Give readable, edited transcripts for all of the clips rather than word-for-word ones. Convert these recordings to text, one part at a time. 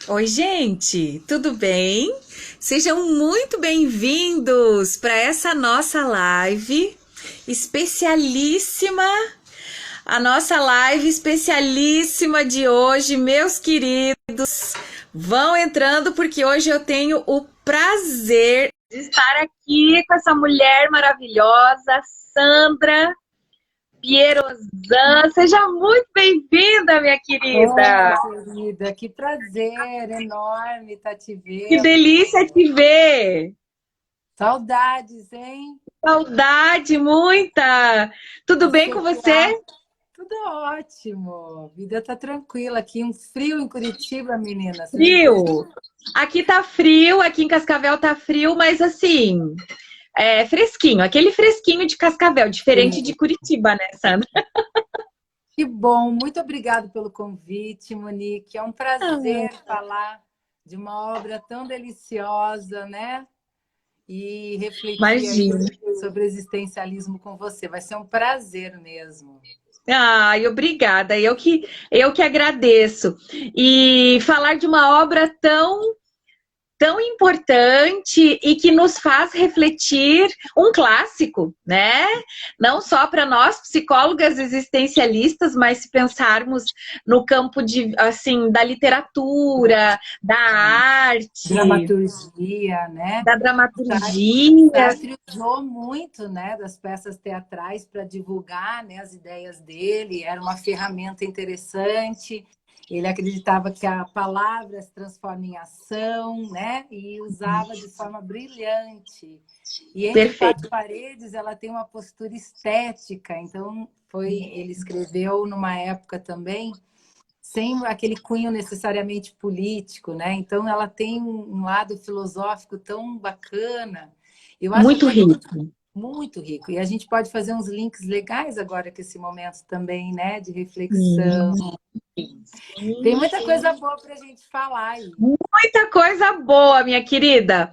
Oi, gente, tudo bem? Sejam muito bem-vindos para essa nossa live especialíssima, a nossa live especialíssima de hoje, meus queridos. Vão entrando porque hoje eu tenho o prazer de estar aqui com essa mulher maravilhosa, Sandra Pierozan. Seja muito bem-vinda, minha Oi, querida. querida, que prazer enorme estar te Que delícia vendo. te ver. Saudades, hein? Saudade, muita! Tudo bem Você com tá você? tudo ótimo. A vida tá tranquila aqui, um frio em Curitiba, menina, você não tem? Frio. Aqui tá frio, aqui em Cascavel tá frio, mas assim, é fresquinho, aquele fresquinho de Cascavel, diferente de Curitiba, né, Sandra? Que bom, muito obrigado pelo convite, Monique. É um prazer falar de uma obra tão deliciosa, né? E refletir aí Imagina. sobre existencialismo com você. Vai ser um prazer mesmo. Ai, obrigada. Eu que agradeço. E falar de uma obra tão importante e que nos faz refletir um clássico, né? Não só para nós psicólogas existencialistas, mas se pensarmos no campo de assim da literatura, da arte, Dramaturgia, né? da dramaturgia. Sartre usou muito, né, das peças teatrais para divulgar, né, as ideias dele. Era uma ferramenta interessante. Ele acreditava que a palavra se transforma em ação, né? E usava de forma brilhante. E Entre Quatro Perfeito. Paredes, ela tem uma postura estética. Então, ele escreveu numa época também sem aquele cunho necessariamente político, né? Então ela tem um lado filosófico tão bacana. Eu acho Muito até que rico. muito rico. E a gente pode fazer uns links legais agora com esse momento também, né? De reflexão. Sim, Tem sim, muita coisa sim. boa para a gente falar aí. Muita coisa boa, minha querida.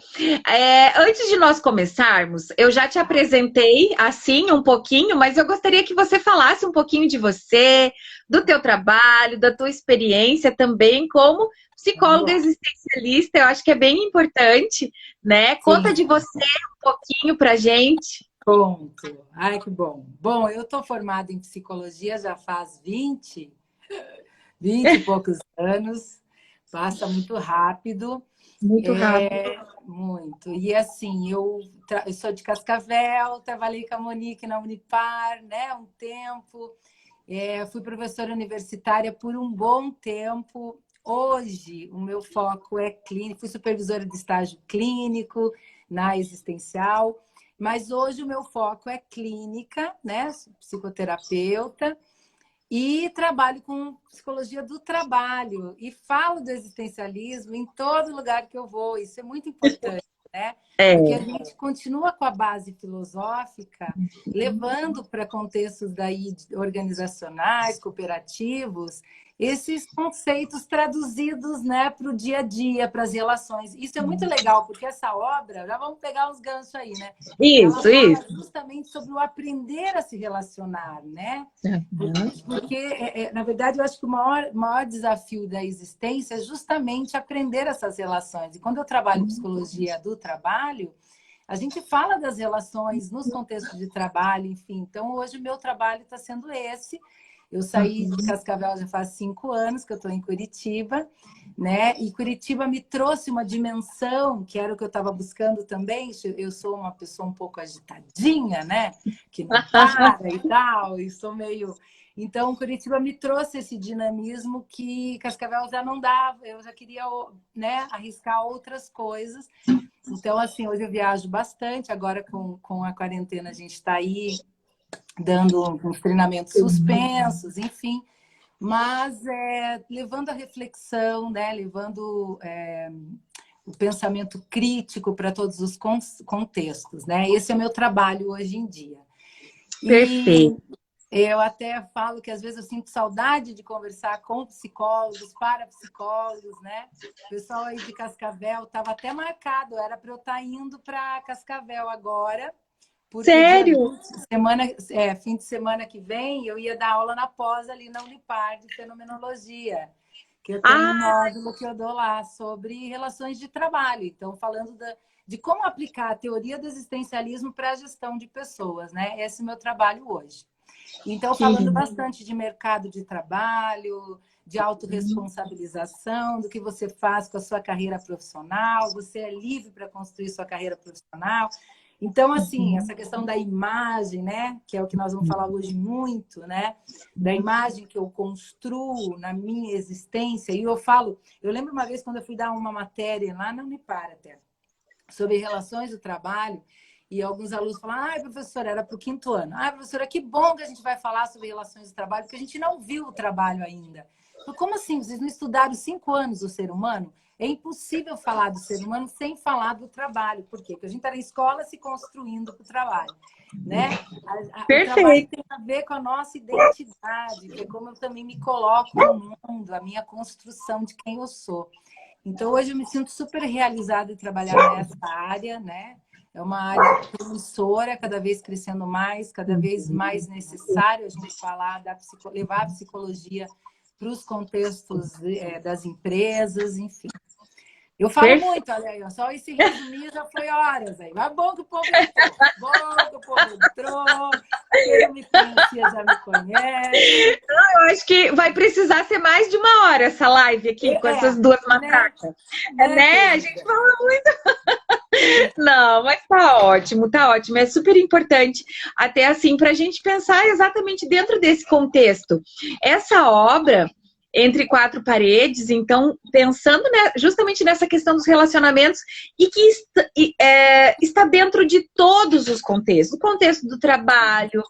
Antes de nós começarmos, eu já te apresentei assim um pouquinho, mas eu gostaria que você falasse um pouquinho de você, do teu trabalho, da tua experiência também como Vamos psicóloga lá. existencialista. Eu acho que é bem importante, né? Conta Sim, de você um pouquinho pra gente. ponto. Ai, que bom. Bom, eu estou formada em psicologia já faz 20 e poucos anos. Passa muito rápido. Muito rápido. Muito. E assim, eu sou de Cascavel, trabalhei com a Monique na Unipar, né, um tempo. Fui professora universitária por um bom tempo. Hoje, o meu foco é clínico, fui supervisora de estágio clínico na existencial, mas hoje o meu foco é clínica, né, sou psicoterapeuta. E trabalho com psicologia do trabalho e falo do existencialismo em todo lugar que eu vou. Isso é muito importante, né? Porque a É, gente continua com a base filosófica, levando para contextos daí organizacionais, cooperativos, esses conceitos traduzidos, né, para o dia a dia, para as relações. Isso é muito legal, porque essa obra, já vamos pegar os ganchos aí, né? Ela isso, fala isso. justamente sobre o aprender a se relacionar, né? Uhum. Porque, na verdade, eu acho que o maior desafio da existência é justamente aprender essas relações. E quando eu trabalho psicologia do trabalho, a gente fala das relações nos contextos de trabalho, enfim. Então, hoje o meu trabalho está sendo esse. Eu saí de Cascavel já faz 5 anos que eu estou em Curitiba, né? E Curitiba me trouxe uma dimensão que era o que eu estava buscando também. Eu sou uma pessoa um pouco agitadinha, né? Que não para e tal, e sou meio. Então, Curitiba me trouxe esse dinamismo que Cascavel já não dava. Eu já queria, né, arriscar outras coisas. Então, assim, hoje eu viajo bastante. Agora, com a quarentena, a gente está aí dando uns treinamentos suspensos, enfim. Mas levando a reflexão, né, levando o pensamento crítico para todos os contextos, né? Esse é o meu trabalho hoje em dia. E Perfeito. eu até falo que às vezes eu sinto saudade de conversar com psicólogos, parapsicólogos, né? O pessoal aí de Cascavel estava até marcado, era para eu estar indo para Cascavel agora, porque dia Sério? 20, fim de semana que vem, eu ia dar aula na pós ali na Unipar de fenomenologia. que eu tenho um módulo que eu dou lá sobre relações de trabalho. Então, falando de como aplicar a teoria do existencialismo para a gestão de pessoas, né? Esse é o meu trabalho hoje. Então, falando bastante de mercado de trabalho, de autorresponsabilização, do que você faz com a sua carreira profissional, você é livre para construir sua carreira profissional. Então, assim, essa questão da imagem, né? Que é o que nós vamos falar hoje muito, né? Da imagem que eu construo na minha existência. E eu lembro uma vez quando eu fui dar uma matéria lá na Unipar até, sobre relações do trabalho, e alguns alunos falaram, ai, professora, era para o 5º ano. Ai, professora, que bom que a gente vai falar sobre relações do trabalho, porque a gente não viu o trabalho ainda. Então, como assim? Vocês não estudaram 5 anos do ser humano? É impossível falar do ser humano sem falar do trabalho. Por quê? Porque a gente está na escola se construindo para o trabalho. Né? O trabalho tem a ver com a nossa identidade, que é como eu também me coloco no mundo, a minha construção de quem eu sou. Então, hoje eu me sinto super realizada em trabalhar nessa área, né? É uma área promissora, cada vez crescendo mais, cada vez mais necessário a gente falar, levar a psicologia para os contextos das empresas, enfim. Eu falo muito, olha aí, só esse resumir já foi horas aí. Mas bom que o povo entrou, quem me conhecia já me conhece. Eu acho que vai precisar ser mais de 1 hora essa live aqui, com essas duas macacas. Né? A gente fala muito. Não, mas tá ótimo, tá ótimo. É super importante, até assim, para a gente pensar exatamente dentro desse contexto. Essa obra, Entre Quatro Paredes, então, pensando justamente nessa questão dos relacionamentos e que está dentro de todos os contextos. O contexto do trabalho,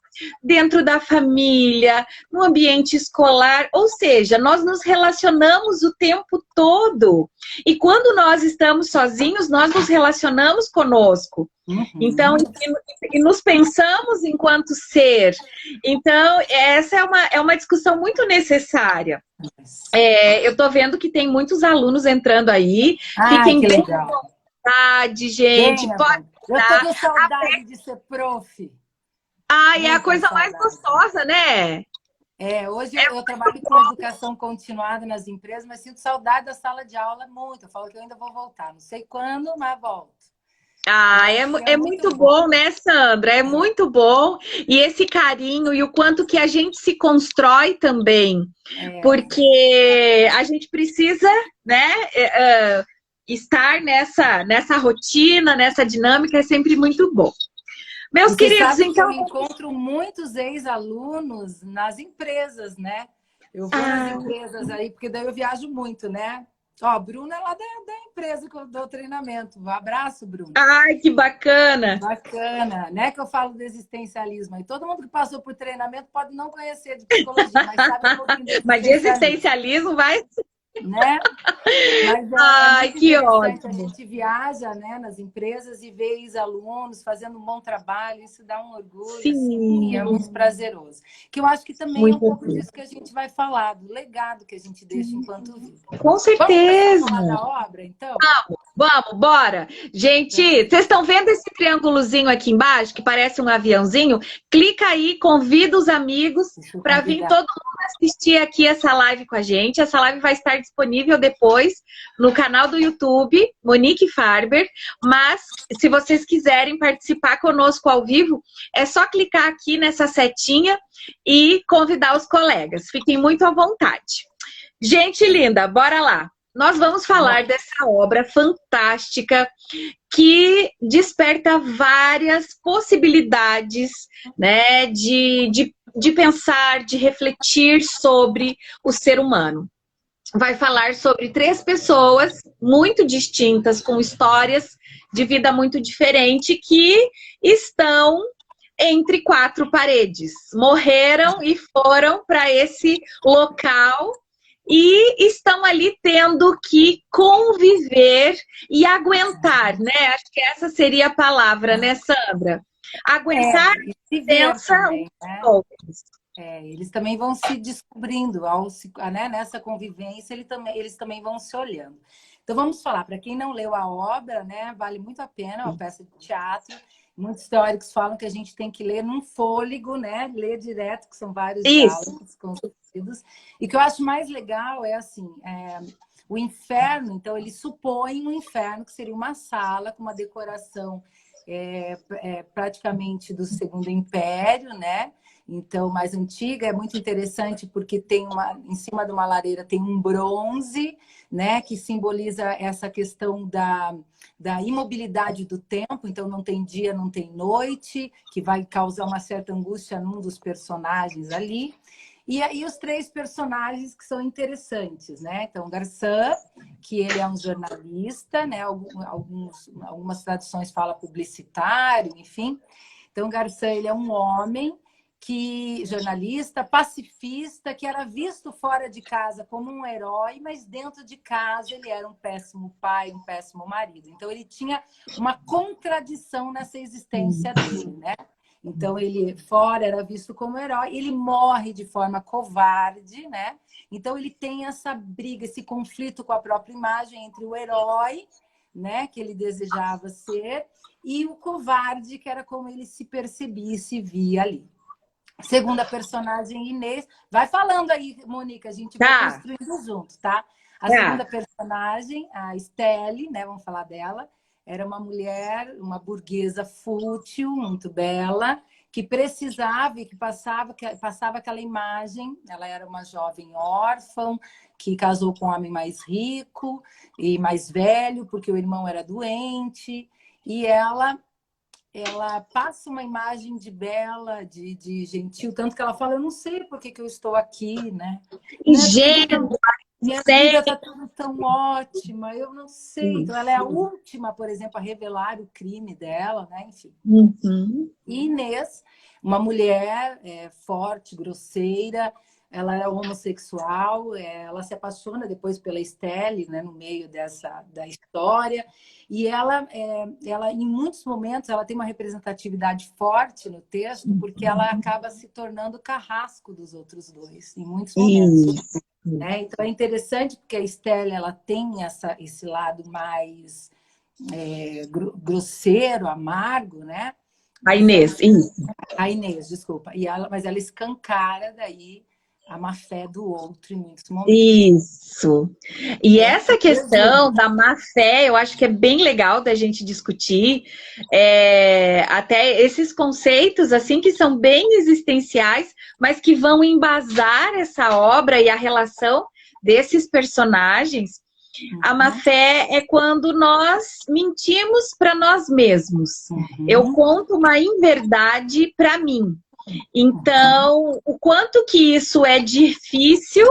dentro da família, no ambiente escolar, ou seja, nós nos relacionamos o tempo todo. E quando nós estamos sozinhos, nós nos relacionamos conosco. Então, e nos pensamos enquanto ser. Então, essa é uma discussão muito necessária. Eu estou vendo que tem muitos alunos entrando aí. Fiquem bem à vontade, gente. Pode eu estou com saudade de ser prof. É a coisa mais gostosa, né? Hoje eu trabalho com educação continuada nas empresas, mas sinto saudade da sala de aula muito. Eu falo que eu ainda vou voltar. Não sei quando, mas volto. É muito bom, né, Sandra? É muito bom. E esse carinho e o quanto que a gente se constrói também. Porque a gente precisa, né, estar nessa rotina, nessa dinâmica, é sempre muito bom. Meus queridos, então... Eu encontro muitos ex-alunos nas empresas, né? Eu vou nas empresas aí, porque daí eu viajo muito, né? Ó, Bruna é lá da empresa que eu dou treinamento. Um abraço, Bruna. Ai, que bacana! Bacana, né? Que eu falo do existencialismo. E todo mundo que passou por treinamento pode não conhecer de psicologia, mas sabe um pouquinho de mas de existencialismo vai... Né? Mas que ótimo. ótimo. A gente viaja, né, nas empresas e vê ex-alunos fazendo um bom trabalho, isso dá um orgulho, assim, e é muito prazeroso. Que eu acho que também muito é um pouco disso que a gente vai falar, do legado que a gente deixa enquanto vive. Com certeza. Vamos falar da obra, então? Vamos, bora. Gente, vocês estão vendo esse triângulozinho aqui embaixo, que parece um aviãozinho? Clica aí, convida os amigos para vir todo mundo assistir aqui essa live com a gente. Essa live vai estar disponível depois no canal do YouTube, Monique Farber. Mas, se vocês quiserem participar conosco ao vivo, é só clicar aqui nessa setinha e convidar os colegas. Fiquem muito à vontade. Gente linda, bora lá. Nós vamos falar dessa obra fantástica que desperta várias possibilidades, né, de pensar, de refletir sobre o ser humano. Vai falar sobre 3 pessoas muito distintas, com histórias de vida muito diferentes, que estão entre 4 paredes. Morreram e foram para esse local e estão ali tendo que conviver e aguentar, né? Acho que essa seria a palavra, né, Sandra? Aguentar e pensa eles também vão se descobrindo nessa convivência, eles também vão se olhando. Então vamos falar, para quem não leu a obra, né, vale muito a pena, é uma peça de teatro Muitos teóricos falam que a gente tem que ler num fôlego, né? Ler direto, que são vários Isso. diálogos construídos. E o que eu acho mais legal é assim, o inferno, então ele supõe um inferno que seria uma sala com uma decoração praticamente do Segundo Império, né? Então, mais antiga, é muito interessante porque tem em cima de uma lareira tem um bronze, né, que simboliza essa questão da imobilidade do tempo, então não tem dia, não tem noite, que vai causar uma certa angústia num dos personagens ali. E aí os 3 personagens que são interessantes, né? Então, Garçom, que ele é um jornalista, né? Algumas traduções falam publicitário, enfim. Então, Garçom, ele é um homem jornalista, pacifista, que era visto fora de casa como um herói, mas dentro de casa ele era um péssimo pai, um péssimo marido. Então, ele tinha uma contradição nessa existência dele, né? Então, ele fora era visto como herói, ele morre de forma covarde, né? Então, ele tem essa briga, esse conflito com a própria imagem entre o herói, né, que ele desejava ser, e o covarde, que era como ele se percebia e se via ali. Segunda personagem, Inês. Vai falando aí, Mônica, a gente vai construindo junto, tá? A segunda personagem, a Estelle, né? Vamos falar dela. Era uma mulher, uma burguesa fútil, muito bela, que precisava e que passava aquela imagem. Ela era uma jovem órfã, que casou com um homem mais rico e mais velho, porque o irmão era doente. E ela passa uma imagem de bela, de gentil, tanto que ela fala, eu não sei por que eu estou aqui, né? Ingênua. Minha vida está tudo tão ótima, eu não sei. Então, ela é a última, por exemplo, a revelar o crime dela, né? Enfim. Uhum. E Inês, uma mulher forte, grosseira, ela é homossexual, ela se apaixona depois pela Estelle, né, no meio da história, e ela, em muitos momentos, ela tem uma representatividade forte no texto, porque ela acaba se tornando carrasco dos outros dois, em muitos momentos. Então, é interessante porque a Estelle, ela tem esse lado mais grosseiro, amargo, né? A Inês, isso. A Inês, desculpa. Mas ela escancara daí a má fé do outro em muitos momentos. Isso. E essa questão da má fé, eu acho que é bem legal da gente discutir. Até esses conceitos, assim, que são bem existenciais, mas que vão embasar essa obra e a relação desses personagens. A má fé é quando nós mentimos para nós mesmos. Eu conto uma inverdade para mim. Então, o quanto que isso é difícil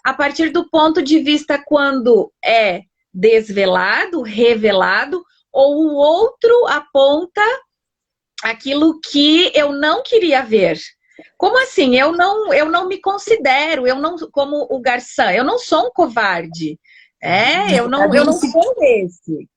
a partir do ponto de vista quando é desvelado, revelado, ou o outro aponta aquilo que eu não queria ver. Como assim? Eu não me considero, como o Garçom, eu não sou um covarde. Eu não sou esse.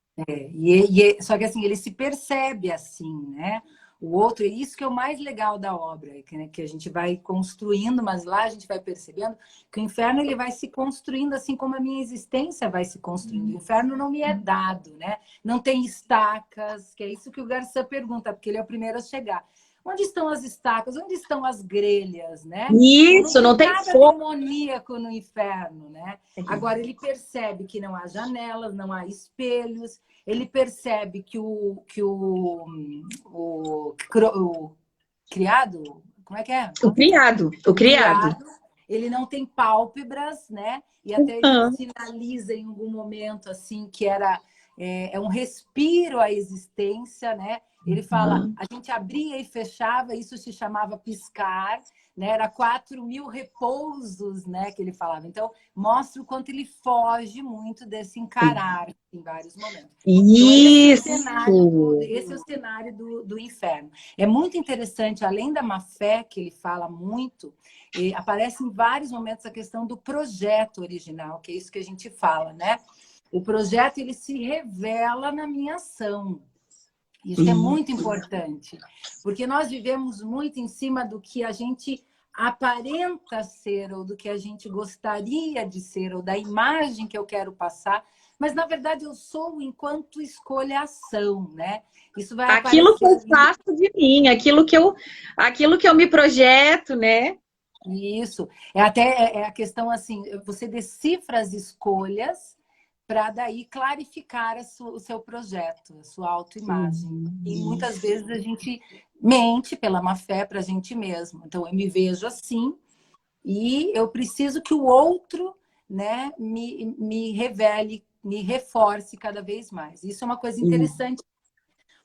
Só que assim, ele se percebe assim, né? O outro, e isso que é o mais legal da obra, que a gente vai construindo, mas lá a gente vai percebendo que o inferno ele vai se construindo assim como a minha existência vai se construindo. O inferno não me é dado, né? Não tem estacas, que é isso que o Garçom pergunta, porque ele é o primeiro a chegar. Onde estão as estacas? Onde estão as grelhas, né? Isso, não tem nada fogo. demoníaco no inferno, né? Agora, ele percebe que não há janelas, não há espelhos, ele percebe que o criado, como é que é? O criado. Ele não tem pálpebras, né? E até ele sinaliza em algum momento assim que era um respiro à existência, né? Ele fala, a gente abria e fechava, isso se chamava piscar, né? Era 4.000 repousos, né? Que ele falava. Então, mostra o quanto ele foge muito desse encarar em vários momentos. Isso! Então, esse é o cenário do inferno. É muito interessante, além da má fé, que ele fala muito, aparece em vários momentos a questão do projeto original, que é isso que a gente fala, né? O projeto, ele se revela na minha ação. Isso é muito importante, porque nós vivemos muito em cima do que a gente aparenta ser, ou do que a gente gostaria de ser, ou da imagem que eu quero passar, mas na verdade eu sou enquanto escolha ação, né? Isso vai Aquilo que aparecer eu ali. faço de mim, aquilo que eu me projeto, né? Isso. É até a questão assim, você decifra as escolhas para daí clarificar o seu projeto, a sua autoimagem. E muitas vezes a gente mente pela má fé para a gente mesmo. Então, eu me vejo assim e eu preciso que o outro, né, me revele, me reforce cada vez mais. Isso é uma coisa interessante.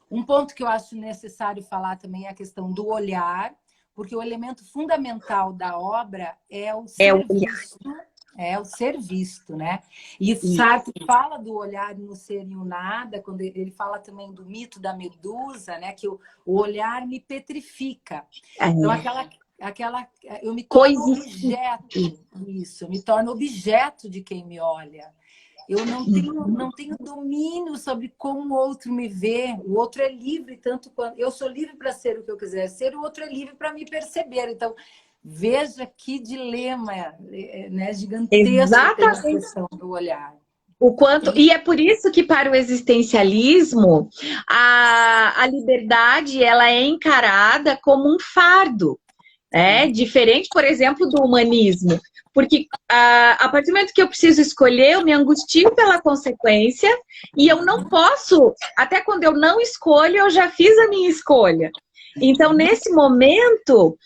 Um ponto que eu acho necessário falar também é a questão do olhar, porque o elemento fundamental da obra é o É ser o visto, é o ser visto, né? E Sartre fala do olhar no ser e o nada, quando ele fala também do mito da medusa, né? Que o olhar me petrifica. Então, eu me torno coisa. objeto, isso, eu me torno objeto de quem me olha. Eu não tenho domínio sobre como o outro me vê. O outro é livre, tanto quanto... Eu sou livre para ser o que eu quiser ser, o outro é livre para me perceber. Então, veja que dilema, né, gigantesco tem a Exatamente. questão do olhar. O quanto, e é por isso que para o existencialismo a liberdade ela é encarada como um fardo. É diferente, por exemplo, do humanismo, porque a partir do momento que eu preciso escolher, eu me angustio pela consequência e eu não posso, até quando eu não escolho, eu já fiz a minha escolha. Então, nesse momento,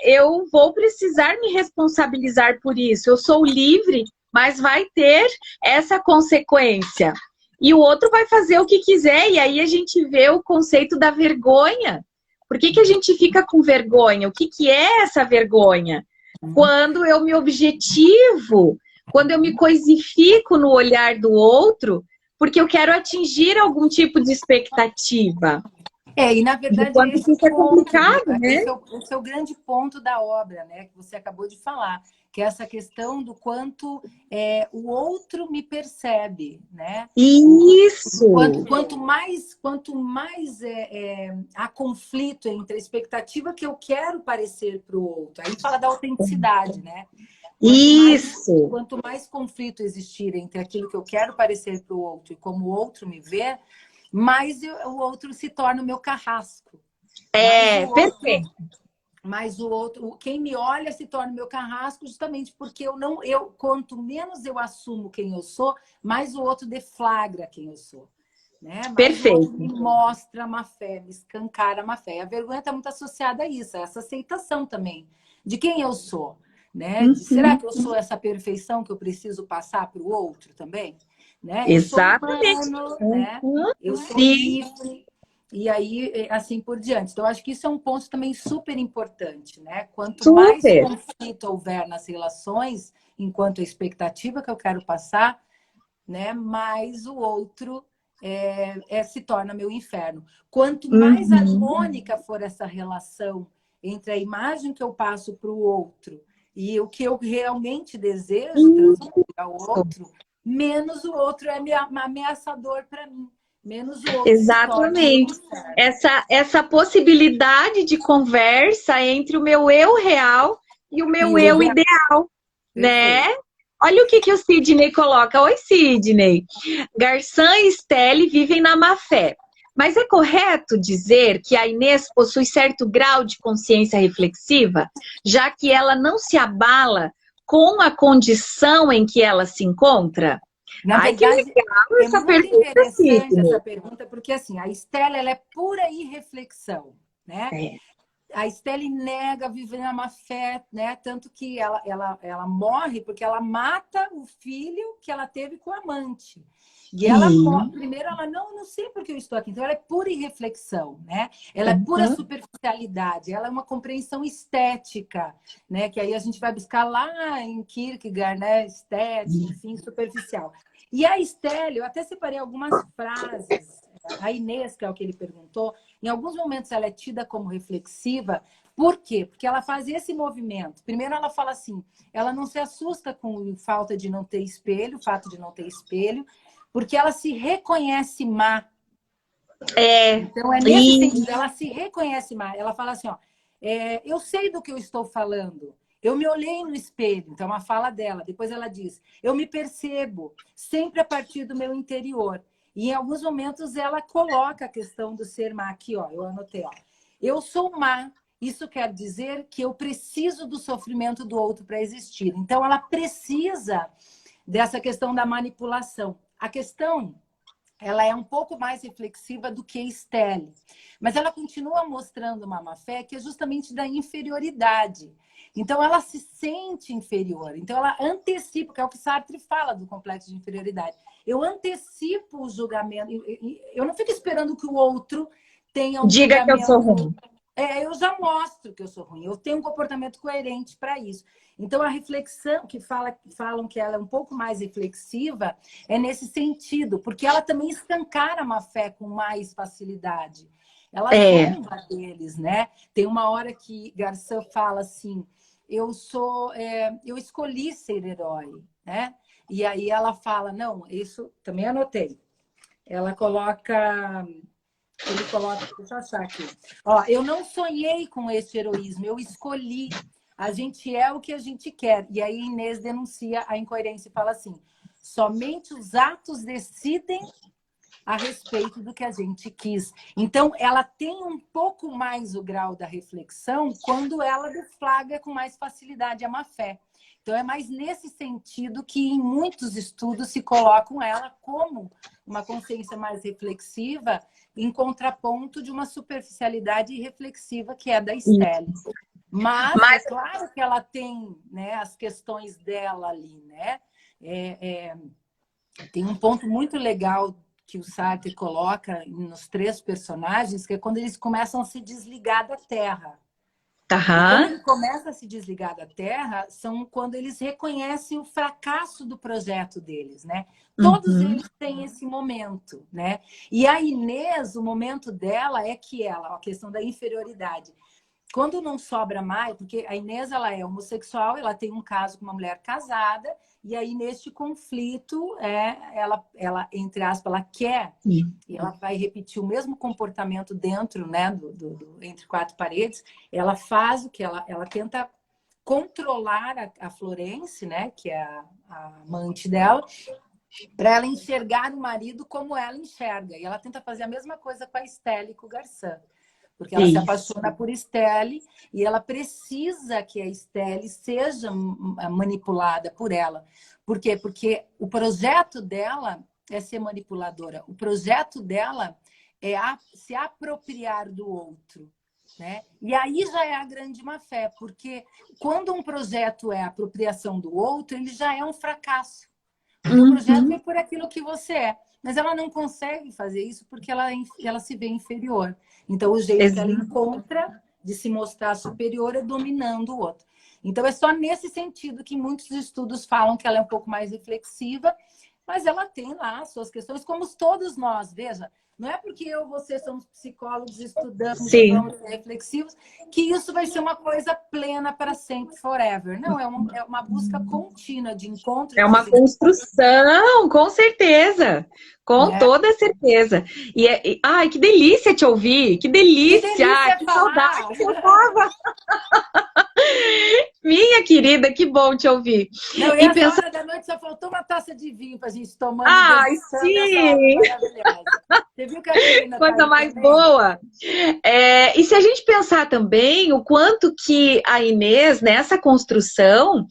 eu vou precisar me responsabilizar por isso. Eu sou livre, mas vai ter essa consequência. E o outro vai fazer o que quiser, e aí a gente vê o conceito da vergonha. Por que a gente fica com vergonha? O que é essa vergonha? Quando eu me objetivo, quando eu me coisifico no olhar do outro, porque eu quero atingir algum tipo de expectativa. E na verdade Enquanto esse isso é ponto, complicado, né? esse é o grande ponto da obra, né? Que você acabou de falar, que é essa questão do quanto o outro me percebe, né? Isso! Quanto mais há conflito entre a expectativa que eu quero parecer para o outro, aí fala da autenticidade, né? Quanto mais conflito existir entre aquilo que eu quero parecer para o outro e como o outro me vê, mais o outro se torna o meu carrasco. Perfeito. Mas o outro, quem me olha se torna o meu carrasco justamente porque quanto menos eu assumo quem eu sou, mais o outro deflagra quem eu sou. Né? Mais o outro me mostra a má fé, me escancara a má fé. A vergonha está muito associada a isso, a essa aceitação também de quem eu sou. Né? Será que eu sou essa perfeição que eu preciso passar para o outro também? Né? Exatamente. Eu sou humano, né? Eu sou livre. E aí, assim por diante. Então, acho que isso é um ponto também super importante, né? Quanto mais conflito houver nas relações, enquanto a expectativa que eu quero passar, né? Mais o outro se torna meu inferno. Quanto mais harmônica for essa relação entre a imagem que eu passo para o outro e o que eu realmente desejo transmitir ao outro, menos o outro é ameaçador para mim. Menos o outro. Exatamente. Essa possibilidade de conversa entre o meu eu real e o meu eu ideal, né? Olha o que o Sidney coloca. Oi, Sidney. Garçom e Stelle vivem na má fé. Mas é correto dizer que a Inês possui certo grau de consciência reflexiva, já que ela não se abala com a condição em que ela se encontra? Na verdade, que legal essa pergunta, muito interessante essa pergunta, porque assim, a Stella ela é pura irreflexão, né? A Stella nega viver na má fé, né? Tanto que ela morre porque ela mata o filho que ela teve com o amante. E ela primeiro ela não sei por que eu estou aqui. Então ela é pura irreflexão, né? Ela é pura superficialidade, ela é uma compreensão estética, né? Que aí a gente vai buscar lá em Kierkegaard, né? Estética, enfim, superficial. E a Stella, eu até separei algumas frases. A Inês, que é o que ele perguntou, em alguns momentos ela é tida como reflexiva. Por quê? Porque ela faz esse movimento. Primeiro ela fala assim, ela não se assusta com falta de não ter espelho, o fato de não ter espelho, porque ela se reconhece má. Então é nesse sentido, ela se reconhece má. Ela fala assim, ó, eu sei do que eu estou falando. Eu me olhei no espelho, então é uma fala dela. Depois ela diz, eu me percebo sempre a partir do meu interior. E em alguns momentos ela coloca a questão do ser má aqui, ó, eu anotei, ó. Eu sou má, isso quer dizer que eu preciso do sofrimento do outro para existir. Então ela precisa dessa questão da manipulação. A questão, ela é um pouco mais reflexiva do que Estelle, mas ela continua mostrando uma má fé que é justamente da inferioridade. Então, ela se sente inferior. Então, ela antecipa, que é o que Sartre fala do complexo de inferioridade. Eu antecipo o julgamento. Eu não fico esperando que o outro tenha um Diga julgamento. que eu sou ruim. Eu já mostro que eu sou ruim. Eu tenho um comportamento coerente para isso. Então, a reflexão, falam que ela é um pouco mais reflexiva, é nesse sentido, porque ela também escancara a má fé com mais facilidade. Ela zomba deles, né? Tem uma hora que Garçom fala assim, eu escolhi ser herói, né? E aí ela fala, não, isso também anotei. Ele coloca, deixa eu achar aqui. Ó, eu não sonhei com esse heroísmo, eu escolhi. A gente é o que a gente quer. E aí Inês denuncia a incoerência e fala assim, somente os atos decidem a respeito do que a gente quis. Então, ela tem um pouco mais o grau da reflexão quando ela deflagra com mais facilidade a má-fé. Então, é mais nesse sentido que em muitos estudos se colocam ela como uma consciência mais reflexiva em contraponto de uma superficialidade irreflexiva que é da Estelle. Mas é claro que ela tem, né, as questões dela ali, né? Tem um ponto muito legal que o Sartre coloca nos 3 personagens, que é quando eles começam a se desligar da Terra. E quando ele começa a se desligar da Terra, são quando eles reconhecem o fracasso do projeto deles, né? Todos eles têm esse momento, né? E a Inês, o momento dela é que ela, a questão da inferioridade. Quando não sobra mais, porque a Inês ela é homossexual, ela tem um caso com uma mulher casada, e aí neste conflito, ela entre aspas, ela quer, e ela vai repetir o mesmo comportamento dentro, né, entre 4 paredes, ela faz o que ela tenta controlar a Florence, né, que é a amante dela, para ela enxergar o marido como ela enxerga. E ela tenta fazer a mesma coisa com a Estelle e com o Garçom. Porque ela se apaixona por Estelle e ela precisa que a Estelle seja manipulada por ela. Por quê? Porque o projeto dela é ser manipuladora. O projeto dela é se apropriar do outro, né? E aí já é a grande má-fé, porque quando um projeto é apropriação do outro, ele já é um fracasso. Porque o projeto é por aquilo que você é. Mas ela não consegue fazer isso porque ela se vê inferior. Então, o jeito que ela encontra de se mostrar superior é dominando o outro. Então, é só nesse sentido que muitos estudos falam que ela é um pouco mais reflexiva, mas ela tem lá as suas questões, como todos nós. Veja, não é porque eu e você somos psicólogos, estudamos e vamos ser reflexivos, que isso vai ser uma coisa plena para sempre, forever. Não, é uma busca contínua de encontro. É uma construção, com certeza. Com toda certeza. Ai, que delícia te ouvir. Que delícia. Que saudade que eu tava. Minha querida, que bom te ouvir. Não, e essa hora da noite só faltou uma taça de vinho pra gente tomar. Ai, sim! Você viu que a coisa mais boa. E se a gente pensar também o quanto que a Inês, nessa construção,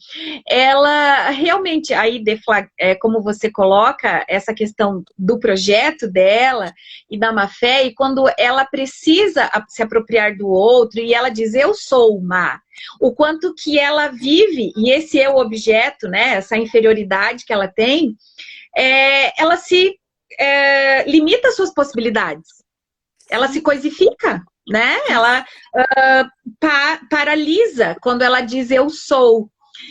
ela realmente, aí como você coloca, essa questão do projeto dela e da má-fé, e quando ela precisa se apropriar do outro, e ela diz, eu sou má. O quanto que ela vive, e esse é o objeto, né? Essa inferioridade que ela tem, ela se limita as suas possibilidades. Ela se coisifica, né? Ela paralisa quando ela diz eu sou.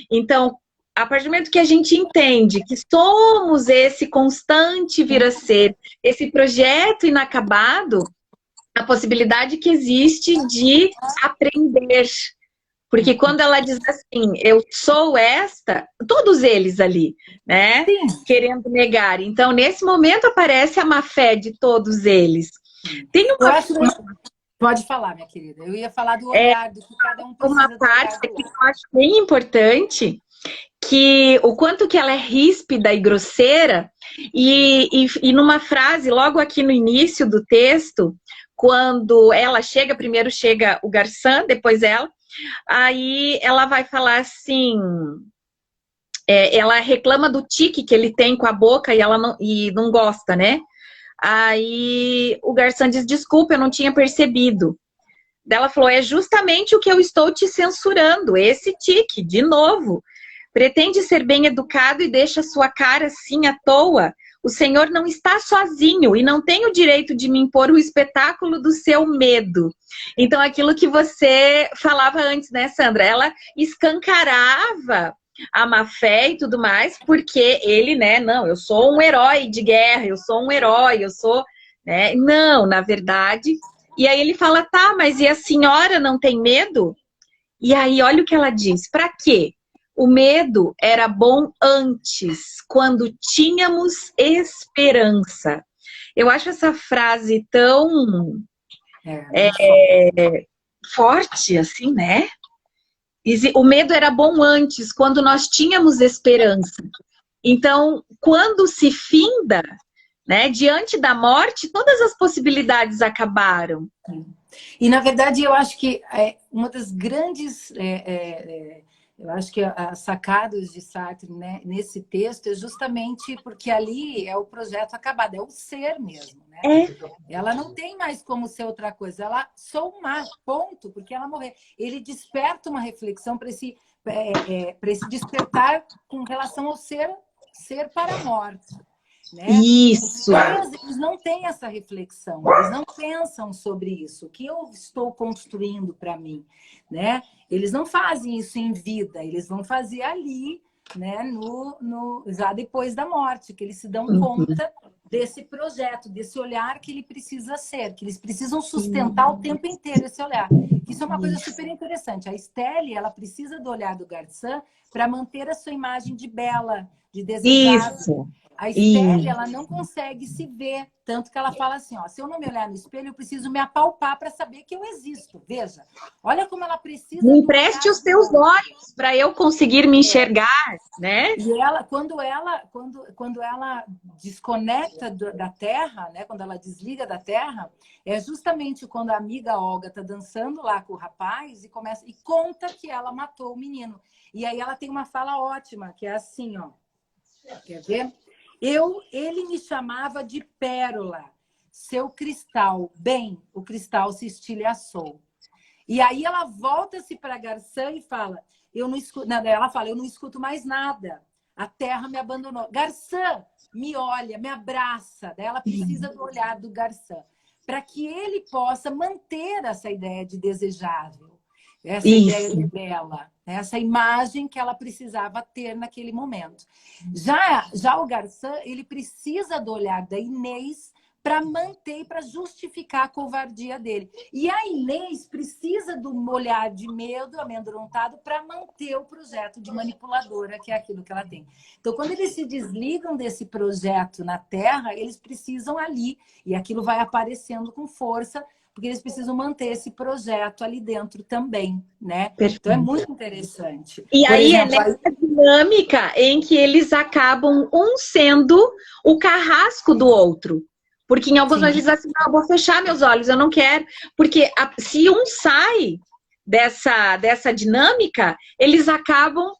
Então, a partir do momento que a gente entende que somos esse constante vir a ser, esse projeto inacabado, a possibilidade que existe de aprender. Porque quando ela diz assim, eu sou esta, todos eles ali, né? Sim. Querendo negar. Então, nesse momento aparece a má-fé de todos eles. Tem Pode falar, minha querida. Eu ia falar do olhar, do que cada um Uma precisa do parte olhar do que eu outro. acho bem importante, que o quanto que ela é ríspida e grosseira, e numa frase, logo aqui no início do texto, quando ela chega, primeiro chega o Garçom, depois ela, aí ela vai falar assim, ela reclama do tique que ele tem com a boca e não gosta, né? Aí o Garçom diz, desculpa, eu não tinha percebido. Ela falou, é justamente o que eu estou te censurando, esse tique, de novo. Pretende ser bem educado e deixa sua cara assim à toa. O senhor não está sozinho e não tem o direito de me impor o espetáculo do seu medo. Então, aquilo que você falava antes, né, Sandra? Ela escancarava a má fé e tudo mais, porque ele, né, não, eu sou um herói de guerra, eu sou um herói, eu sou, né? Não, na verdade. E aí ele fala, tá, mas e a senhora não tem medo? E aí, olha o que ela diz, para quê? O medo era bom antes, quando tínhamos esperança. Eu acho essa frase tão Muito forte. forte, assim, né? O medo era bom antes, quando nós tínhamos esperança. Então, quando se finda, né, diante da morte, todas as possibilidades acabaram. E, na verdade, eu acho que uma das grandes... eu acho que as sacadas de Sartre, né, nesse texto é justamente porque ali é o projeto acabado, é o ser mesmo, né? Ela não tem mais como ser outra coisa, ela sou uma, ponto, porque ela morreu. Ele desperta uma reflexão para esse despertar com relação ao ser para a morte. Né? Isso. Eles não têm essa reflexão, eles não pensam sobre isso. O que eu estou construindo para mim, né? Eles não fazem isso em vida, eles vão fazer ali, né? Já depois da morte, que eles se dão conta desse projeto, desse olhar que ele precisa ser, que eles precisam sustentar o tempo inteiro esse olhar. Isso é uma coisa super interessante. A Estelle, ela precisa do olhar do Garçom para manter a sua imagem de bela, de desejável. Isso. A Estelle, ela não consegue se ver, tanto que ela fala assim, ó, se eu não me olhar no espelho, eu preciso me apalpar para saber que eu existo. Veja, olha como ela precisa... Me empreste os teus olhos para eu conseguir me enxergar, né? E ela, quando ela desconecta da Terra, né, quando ela desliga da Terra, é justamente quando a amiga Olga tá dançando lá com o rapaz e conta que ela matou o menino. E aí ela tem uma fala ótima, que é assim, ó, quer ver? Ele me chamava de pérola, seu cristal. Bem, o cristal se estilhaçou. E aí ela volta-se para Garçom e fala, ela fala, eu não escuto mais nada. A terra me abandonou. Garçom, me olha, me abraça. Daí ela precisa do olhar do Garçom, para que ele possa manter essa ideia de desejável, essa ideia de bela, essa imagem que ela precisava ter naquele momento. Já o Garçom, ele precisa do olhar da Inês para manter, para justificar a covardia dele. E a Inês precisa do olhar de medo amedrontado para manter o projeto de manipuladora, que é aquilo que ela tem. Então, quando eles se desligam desse projeto na Terra, eles precisam ali, e aquilo vai aparecendo com força, porque eles precisam manter esse projeto ali dentro também, né? Perfeito. Então é muito interessante. E por aí exemplo, é nessa dinâmica em que eles acabam sendo o carrasco do outro. Porque em alguns momentos eles dizem assim, não, eu vou fechar meus olhos, eu não quero. Porque se um sai dessa dinâmica, eles acabam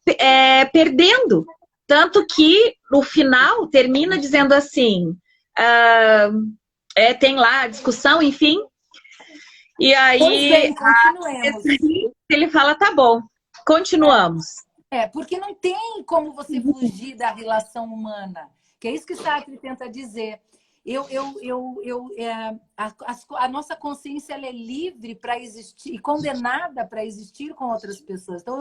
perdendo. Tanto que no final termina dizendo assim, tem lá a discussão, enfim. E aí, pois bem, continuemos. Ele fala, tá bom, continuamos. Porque não tem como você fugir da relação humana, que é isso que Sartre tenta dizer. A nossa consciência ela é livre para existir e condenada para existir com outras pessoas. Então,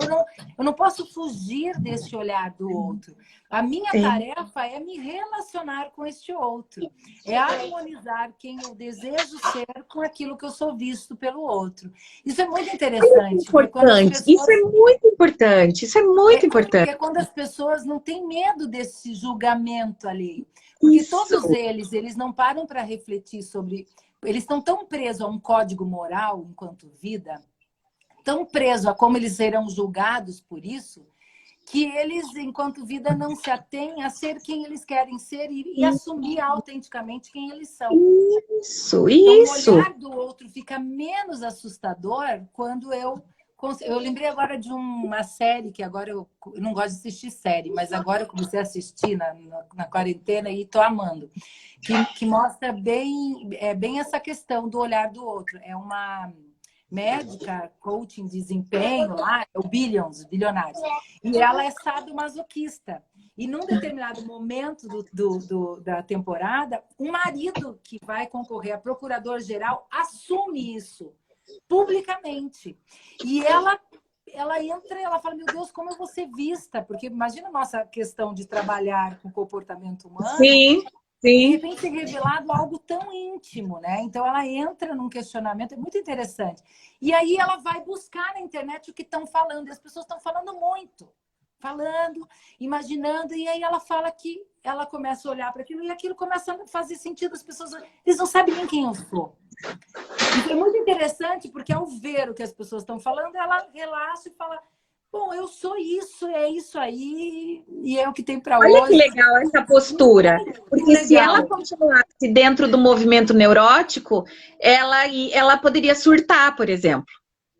eu não posso fugir deste olhar do outro. A minha tarefa é me relacionar com este outro. É harmonizar quem eu desejo ser com aquilo que eu sou visto pelo outro. Isso é muito interessante. Isso é muito importante. Isso é muito importante. Porque quando as pessoas não têm medo desse julgamento alheio. Porque todos eles não param para refletir sobre eles estão tão presos a um código moral enquanto vida, tão presos a como eles serão julgados por isso, que eles, enquanto vida, não se atêm a ser quem eles querem ser e assumir autenticamente quem eles são. Isso, então, isso. O olhar do outro fica menos assustador quando eu lembrei agora de uma série que agora eu não gosto de assistir série, mas agora eu comecei a assistir na quarentena e estou amando. Que mostra bem essa questão do olhar do outro. É uma médica, coaching, desempenho, lá, é o Bilionários. E ela é sadomasoquista. E num determinado momento da temporada, um marido que vai concorrer a procurador-geral assume isso publicamente. E ela entra e ela fala, meu Deus, como eu vou ser vista? Porque imagina a nossa questão de trabalhar com comportamento humano. Sim, sim. De repente ser revelado algo tão íntimo, né? Então ela entra num questionamento, é muito interessante. E aí ela vai buscar na internet o que estão falando, e as pessoas estão falando muito. Falando, imaginando, e aí ela fala que ela começa a olhar para aquilo e aquilo começa a fazer sentido. As pessoas, eles não sabem nem quem eu sou. Isso é muito interessante, porque ao ver o que as pessoas estão falando, ela relaxa e fala, bom, eu sou isso, é isso aí, e é o que tem para hoje. Olha que legal essa postura. Porque se ela continuasse dentro do movimento neurótico, ela poderia surtar, por exemplo.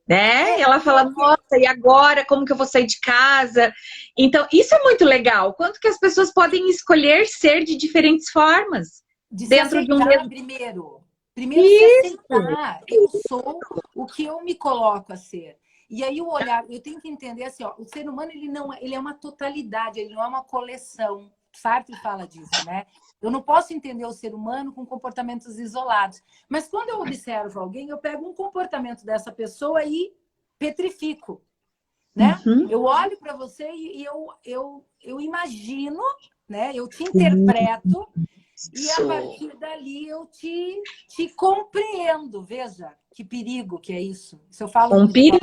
Né? Ela fala, nossa, e agora? Como que eu vou sair de casa? Então, isso é muito legal. Quanto que as pessoas podem escolher ser de diferentes formas? De dentro de um mesmo... Primeiro se aceitar. Eu sou o que eu me coloco a ser. E aí o olhar, eu tenho que entender assim, ó, o ser humano ele é uma totalidade, ele não é uma coleção. Sartre fala disso, né? Eu não posso entender o ser humano com comportamentos isolados. Mas quando eu observo alguém, eu pego um comportamento dessa pessoa e petrifico, né? Uhum. Eu olho para você e eu imagino, né? Eu te interpreto e a partir dali eu te compreendo. Veja que perigo que é isso. Se eu falo um perigo.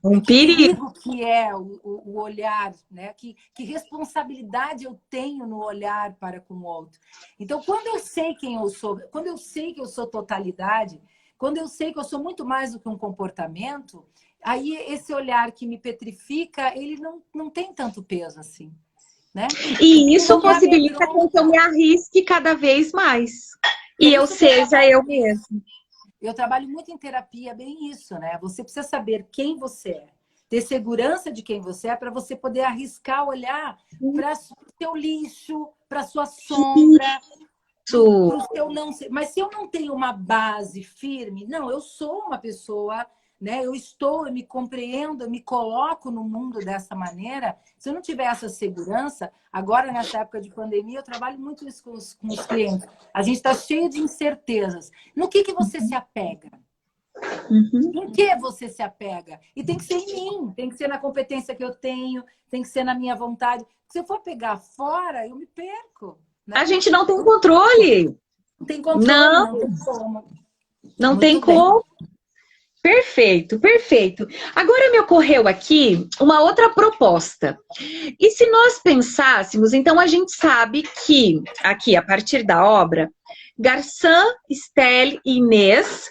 Um perigo que é o olhar, né? Que responsabilidade eu tenho no olhar para com o outro. Então, quando eu sei quem eu sou, quando eu sei que eu sou totalidade, quando eu sei que eu sou muito mais do que um comportamento, aí esse olhar que me petrifica, ele não tem tanto peso assim, né? E isso possibilita que eu me arrisque cada vez mais. E eu seja eu mesma. Eu trabalho muito em terapia, bem isso, né? Você precisa saber quem você é, ter segurança de quem você é para você poder arriscar olhar para o seu lixo, para a sua sombra, pro seu não ser. Mas se eu não tenho uma base firme, não, eu sou uma pessoa, né? Eu me compreendo, eu me coloco no mundo dessa maneira. Se eu não tiver essa segurança, agora nessa época de pandemia, eu trabalho muito isso com os clientes. A gente está cheio de incertezas. No que você se apega? Em que você se apega? E tem que ser em mim, tem que ser na competência que eu tenho, tem que ser na minha vontade. Se eu for pegar fora, eu me perco. Né? A gente não tem controle. Não tem controle, não tem como. Não tem como. Perfeito, perfeito. Agora me ocorreu aqui uma outra proposta. E se nós pensássemos, então a gente sabe que, aqui a partir da obra, Garçom, Estelle e Inês,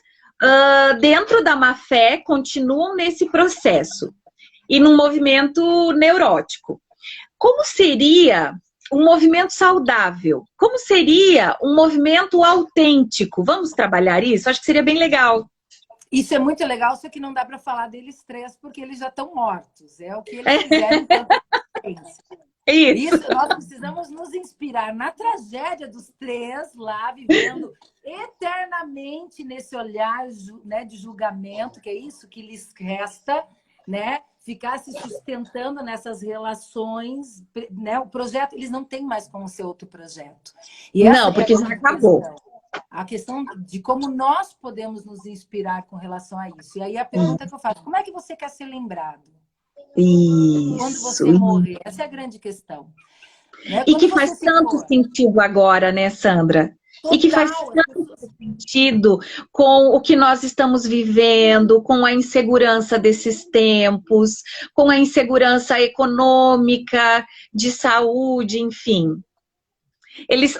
dentro da má fé, continuam nesse processo e num movimento neurótico. Como seria um movimento saudável? Como seria um movimento autêntico? Vamos trabalhar isso? Acho que seria bem legal. Isso é muito legal, só que não dá para falar deles três, porque eles já estão mortos. É o que eles fizeram enquanto isso, nós precisamos nos inspirar na tragédia dos três lá, vivendo eternamente nesse olhar, né, de julgamento, que é isso que lhes resta, né? Ficar se sustentando nessas relações, né? O projeto, eles não têm mais como ser outro projeto. E não, porque já acabou. A questão de como nós podemos nos inspirar com relação a isso. E aí a pergunta que eu faço, como é que você quer ser lembrado? Isso. Quando você morrer? Essa é a grande questão. Né? E que faz tanto sentido agora, né, Sandra? Total, e que faz tanto sentido com o que nós estamos vivendo, com a insegurança desses tempos, com a insegurança econômica, de saúde, enfim.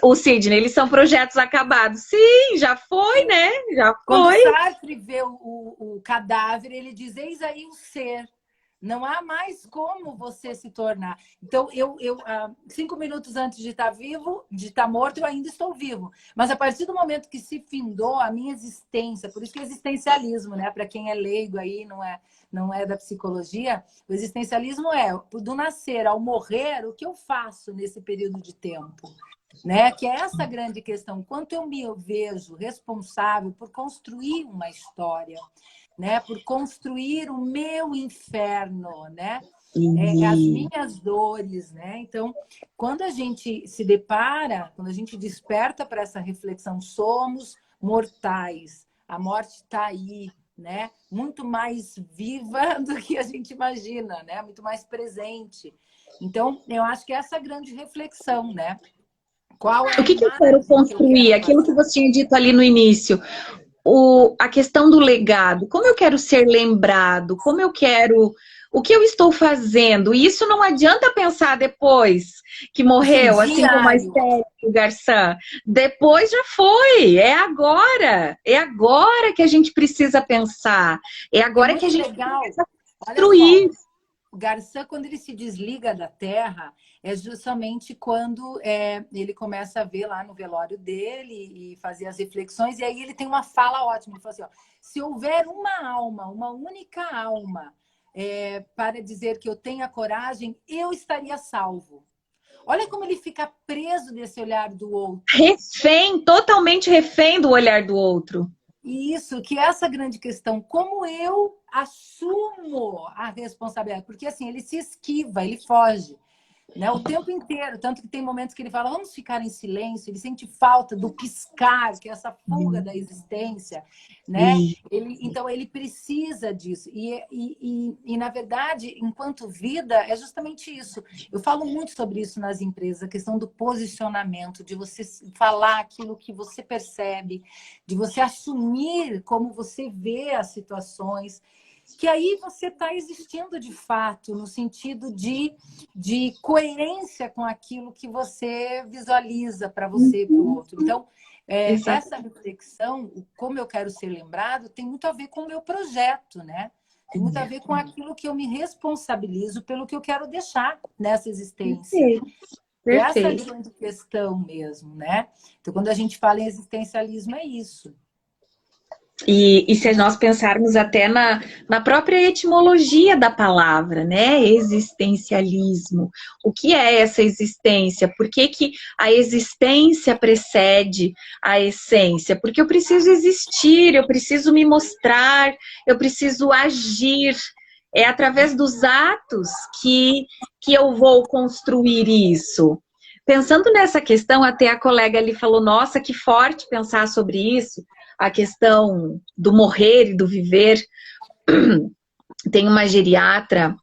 O Sidney, eles são projetos acabados. Sim, já foi, né? Já Quando foi. Sartre vê o cadáver, ele diz, eis aí o ser. Não há mais como você se tornar. Então, 5 minutos antes de estar vivo, de estar morto, eu ainda estou vivo. Mas a partir do momento que se findou a minha existência, por isso que o existencialismo, né? Para quem é leigo aí, não é da psicologia, o existencialismo é do nascer ao morrer, o que eu faço nesse período de tempo? Né? Que é essa grande questão. Quanto eu me vejo responsável por construir uma história, né? Por construir o meu inferno, né? As minhas dores, né? Então, quando a gente se depara, quando a gente desperta para essa reflexão, somos mortais, a morte está aí, né? Muito mais viva do que a gente imagina, né? Muito mais presente. Então, eu acho que essa é a grande reflexão, né? Qual é O a que eu quero imagem que eu construir? quero Aquilo que passar? você tinha dito ali no início. A questão do legado. Como eu quero ser lembrado? Como eu quero... O que eu estou fazendo? E isso não adianta pensar depois que Assim, morreu, assim como a diário. Esther e o Garçom. Depois já foi. É agora. É agora que a gente precisa pensar. É É agora que a muito gente legal. precisa Olha só, construir. o Garçom, quando ele se desliga da Terra, é justamente quando ele começa a ver lá no velório dele e fazer as reflexões, e aí ele tem uma fala ótima. Ele fala assim, ó, se houver uma alma, uma única alma, para dizer que eu tenha coragem, eu estaria salvo. Olha como ele fica preso nesse olhar do outro. Refém, totalmente refém do olhar do outro. E isso, que é essa grande questão, como eu assumo a responsabilidade? Porque assim, ele se esquiva, ele foge, né? O tempo inteiro, tanto que tem momentos que ele fala, vamos ficar em silêncio, ele sente falta do piscar, que é essa fuga da existência, né? Então ele precisa disso. Na verdade, enquanto vida, é justamente isso. Eu falo muito sobre isso nas empresas, a questão do posicionamento, de você falar aquilo que você percebe, de você assumir como você vê as situações, que aí você está existindo de fato, no sentido de coerência com aquilo que você visualiza para você e para o outro. Então, essa reflexão, como eu quero ser lembrado, tem muito a ver com o meu projeto, né? Tem muito a ver com aquilo que eu me responsabilizo pelo que eu quero deixar nessa existência. E essa é a grande questão mesmo, né? Então, quando a gente fala em existencialismo, é isso. E se nós pensarmos até na própria etimologia da palavra, né? Existencialismo. O que é essa existência? Por que a existência precede a essência? Porque eu preciso existir, eu preciso me mostrar, eu preciso agir. É através dos atos que eu vou construir isso. Pensando nessa questão, até a colega ali falou, nossa, que forte pensar sobre isso, a questão do morrer e do viver. Tem uma geriatra,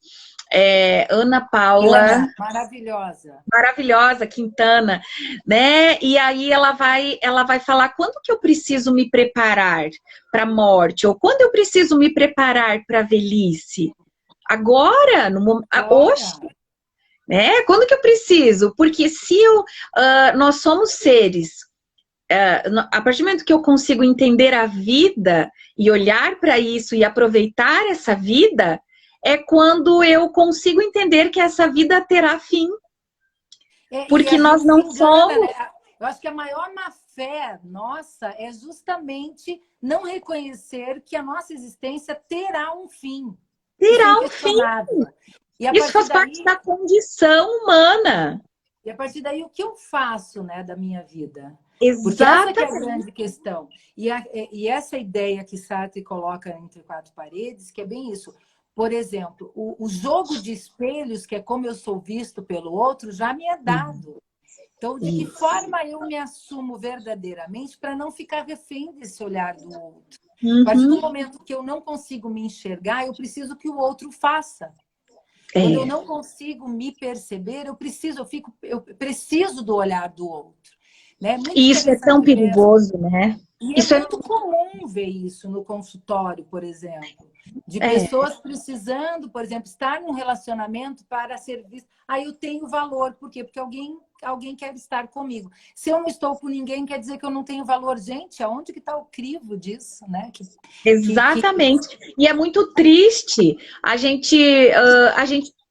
Ana Paula... Maravilhosa. Maravilhosa, Quintana, né? E aí ela vai falar quando que eu preciso me preparar para a morte, ou quando eu preciso me preparar para a velhice. Agora, hoje, né? Quando que eu preciso? Porque se nós somos seres, a partir do momento que eu consigo entender a vida e olhar para isso e aproveitar essa vida, é quando eu consigo entender que essa vida terá fim. Porque nós não somos... Né? Eu acho que a maior má-fé nossa é justamente não reconhecer que a nossa existência terá um fim. Terá um fim. Isso faz parte da condição humana. E a partir daí, o que eu faço, né, da minha vida? Exatamente. Porque essa que é a grande questão. E essa ideia que Sartre coloca entre quatro paredes, que é bem isso. Por exemplo, o jogo de espelhos, que é como eu sou visto pelo outro, já me é dado. Então, de que forma eu me assumo verdadeiramente para não ficar refém desse olhar do outro? A partir do momento que eu não consigo me enxergar, eu preciso que o outro faça. Quando eu não consigo me perceber, eu preciso do olhar do outro. Né? E isso é tão perigoso, né? E é muito comum ver isso no consultório, por exemplo. De pessoas precisando, por exemplo, estar num relacionamento para ser visto. Aí eu tenho valor. Por quê? Porque alguém alguém quer estar comigo. Se eu não estou com ninguém, quer dizer que eu não tenho valor. Gente, aonde que está o crivo disso, né? Exatamente. E é muito triste a gente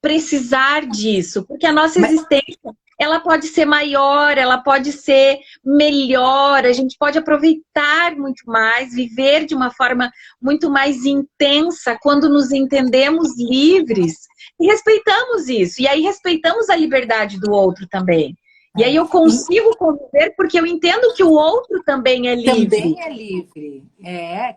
precisar disso, porque a nossa existência, ela pode ser maior, ela pode ser melhor, a gente pode aproveitar muito mais, viver de uma forma muito mais intensa quando nos entendemos livres e respeitamos isso. E aí respeitamos a liberdade do outro também. E aí eu consigo conviver porque eu entendo que o outro também é livre. Também é livre.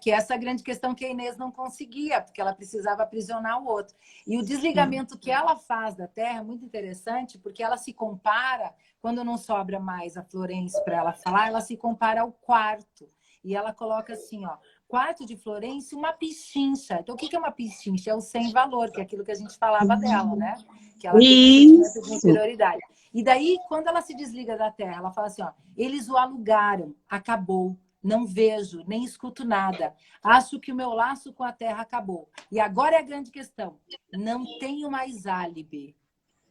Que essa é a grande questão que a Inês não conseguia, porque ela precisava aprisionar o outro. E o desligamento que ela faz da Terra é muito interessante, porque ela se compara, quando não sobra mais a Florence para ela falar, ela se compara ao quarto. E ela coloca assim, ó, quarto de Florence, uma pichincha. Então, o que é uma pichincha? É o sem valor, que é aquilo que a gente falava dela, né? Que ela tem esse sentimento de inferioridade. E daí, quando ela se desliga da Terra, ela fala assim, ó, eles o alugaram, acabou, não vejo, nem escuto nada. Acho que o meu laço com a Terra acabou. E agora é a grande questão, não tenho mais álibi,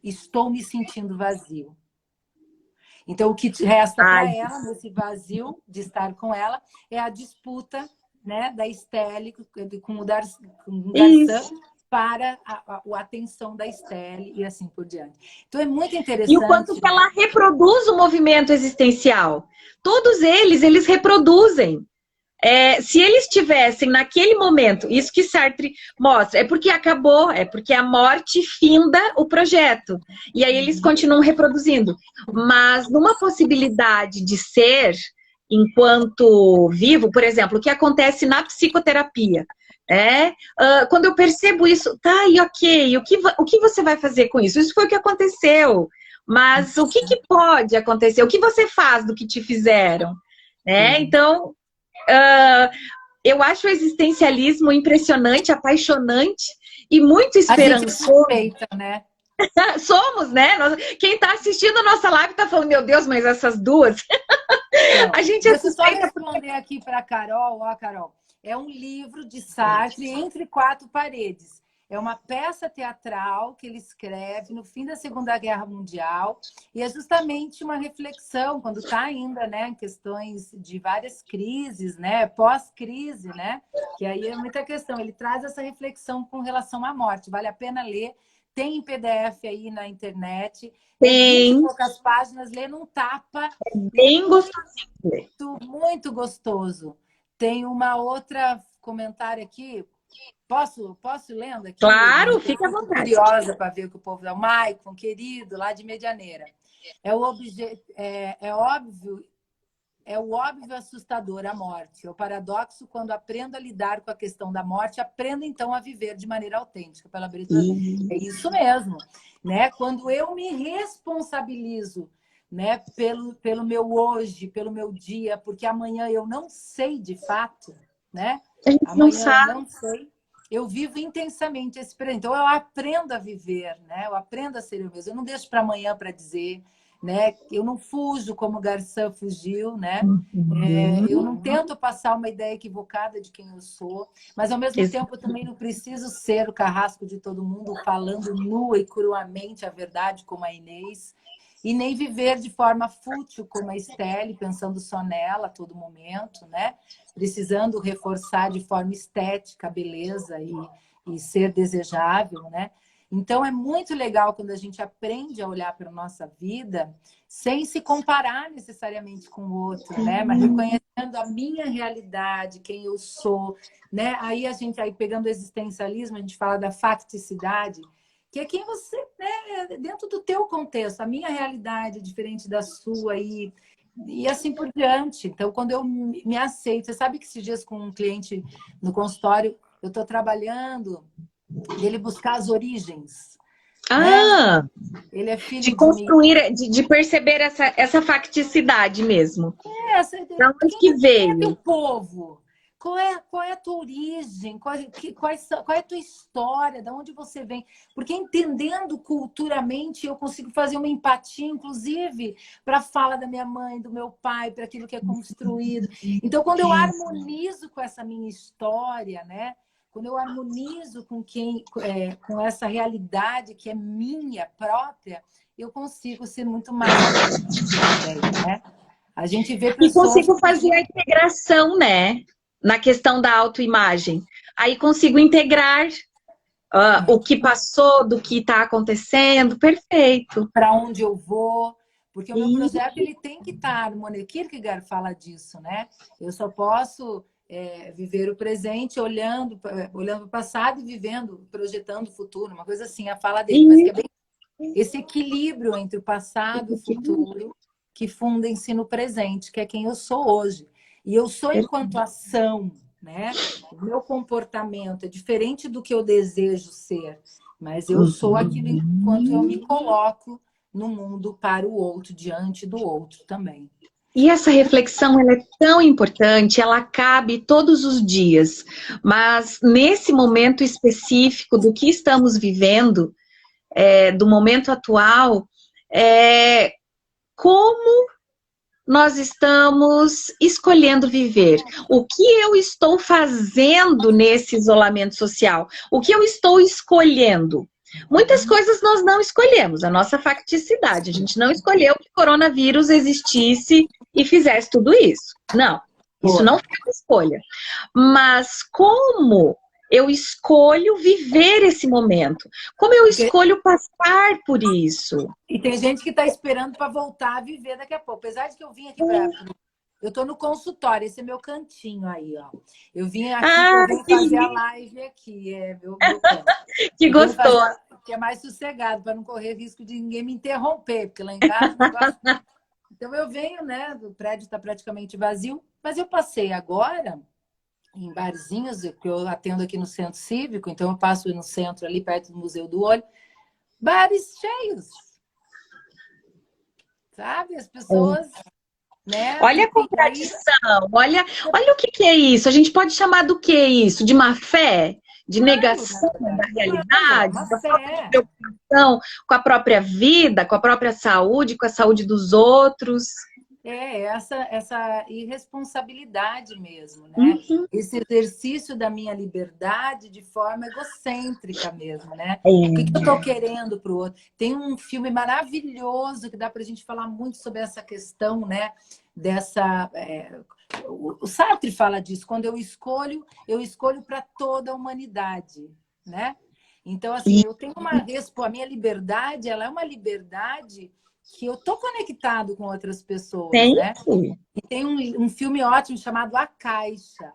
estou me sentindo vazio. Então, o que resta para ela, nesse vazio de estar com ela, é a disputa, né, da Estelle com o Garçom para a atenção da Estelle e assim por diante. Então, é muito interessante. E o quanto que ela reproduz o movimento existencial. Todos eles reproduzem. Se eles tivessem naquele momento, isso que Sartre mostra, é porque acabou, é porque a morte finda o projeto. E aí eles continuam reproduzindo. Mas numa possibilidade de ser enquanto vivo, por exemplo, o que acontece na psicoterapia. Quando eu percebo isso, tá, e ok, o que você vai fazer com isso? Isso foi o que aconteceu. Mas o que pode acontecer? O que você faz do que te fizeram? Então, eu acho o existencialismo impressionante, apaixonante e muito esperançoso. A gente suspeita, né? Somos, né? Quem está assistindo a nossa live está falando, meu Deus, mas essas duas... a gente deixa eu só responder aqui para a Carol. Ó, Carol, é um livro de Sartre, Entre Quatro Paredes. É uma peça teatral que ele escreve no fim da Segunda Guerra Mundial e é justamente uma reflexão, quando está ainda, né, em questões de várias crises, né, pós-crise, né, que aí é muita questão. Ele traz essa reflexão com relação à morte. Vale a pena ler. Tem em PDF aí na internet. Tem. 20 e poucas páginas, lê num tapa. É bem gostoso. Muito gostoso. Tem uma outra comentário aqui. Posso lendo aqui? Claro, fica à vontade. Curiosa para ver o que o povo dá. O Maicon, querido, lá de Medianeira. É óbvio assustador, a morte. É o paradoxo, quando aprendo a lidar com a questão da morte, aprendo então a viver de maneira autêntica. Pela abertura. É isso mesmo. Né? Quando eu me responsabilizo, né, pelo meu hoje, pelo meu dia, porque amanhã eu não sei de fato, né? Amanhã eu não sei. Eu vivo intensamente esse presente. Então, eu aprendo a viver, né? Eu aprendo a ser eu mesmo. Eu não deixo para amanhã para dizer, né? Eu não fujo como o Garçom fugiu, né? Eu não tento passar uma ideia equivocada de quem eu sou, mas, ao mesmo tempo, eu também não preciso ser o carrasco de todo mundo, falando nua e cruamente a verdade, como a Inês. E nem viver de forma fútil como a Estelle, pensando só nela a todo momento, né? Precisando reforçar de forma estética a beleza e ser desejável, né? Então, é muito legal quando a gente aprende a olhar para a nossa vida sem se comparar necessariamente com o outro, né? Mas reconhecendo a minha realidade, quem eu sou, né? Aí, pegando o existencialismo, a gente fala da facticidade, que é quem você, né, dentro do teu contexto. A minha realidade é diferente da sua e assim por diante. Então, quando eu me aceito... Você sabe que esses dias com um cliente no consultório, eu estou trabalhando dele buscar as origens. Né? Ele é filho de construir, de perceber essa facticidade mesmo. Da onde que veio? É teu povo. Qual é a tua origem? Qual é a tua história? De onde você vem? Porque entendendo culturalmente, eu consigo fazer uma empatia, inclusive, para a fala da minha mãe, do meu pai, para aquilo que é construído. Então, quando eu harmonizo com essa minha história, né? Quando eu harmonizo com essa realidade que é minha própria, eu consigo ser muito mais também, né? A gente vê E pessoas... consigo fazer a integração, né? Na questão da autoimagem. Aí consigo integrar o que passou, do que está acontecendo. Perfeito. Para onde eu vou, porque o meu E projeto ele tem que estar harmônico. Kierkegaard fala disso, né? Eu só posso viver o presente olhando para o passado e vivendo, projetando o futuro, uma coisa assim, a fala dele, mas que é bem esse equilíbrio entre o passado e o futuro que fundem-se no presente, que é quem eu sou hoje. E eu sou enquanto ação, né? O meu comportamento é diferente do que eu desejo ser, mas eu sou aquilo enquanto eu me coloco no mundo para o outro, diante do outro também. E essa reflexão, ela é tão importante, ela cabe todos os dias, mas nesse momento específico do que estamos vivendo, do momento atual, como nós estamos escolhendo viver? O que eu estou fazendo nesse isolamento social? O que eu estou escolhendo? Muitas coisas nós não escolhemos, a nossa facticidade. A gente não escolheu que o coronavírus existisse e fizesse tudo isso. Não, isso não foi uma escolha. Mas como eu escolho viver esse momento? Como eu escolho passar por isso? E tem gente que está esperando para voltar a viver daqui a pouco. Apesar de que eu vim aqui para... Eu estou no consultório, esse é meu cantinho aí, ó. Eu vim aqui eu vim fazer a live aqui, meu canto. Que gostoso. Que é mais sossegado, para não correr risco de ninguém me interromper, porque lá em casa o negócio... Então eu venho, né? O prédio está praticamente vazio, mas eu passei agora em barzinhos, que eu atendo aqui no Centro Cívico, então eu passo no centro ali, perto do Museu do Olho, bares cheios. Sabe? As pessoas... Né? Olha a contradição, olha o que é isso. A gente pode chamar do que isso? De má fé? De negação da realidade? Da falta de preocupação com a própria vida, com a própria saúde, com a saúde dos outros? Essa irresponsabilidade mesmo, né? Esse exercício da minha liberdade de forma egocêntrica mesmo, né? O que eu estou querendo para o outro? Tem um filme maravilhoso que dá para a gente falar muito sobre essa questão, né? O Sartre fala disso, quando eu escolho para toda a humanidade, né? Então, assim, eu tenho a minha liberdade, ela é uma liberdade que eu tô conectado com outras pessoas, né? E tem um filme ótimo chamado A Caixa.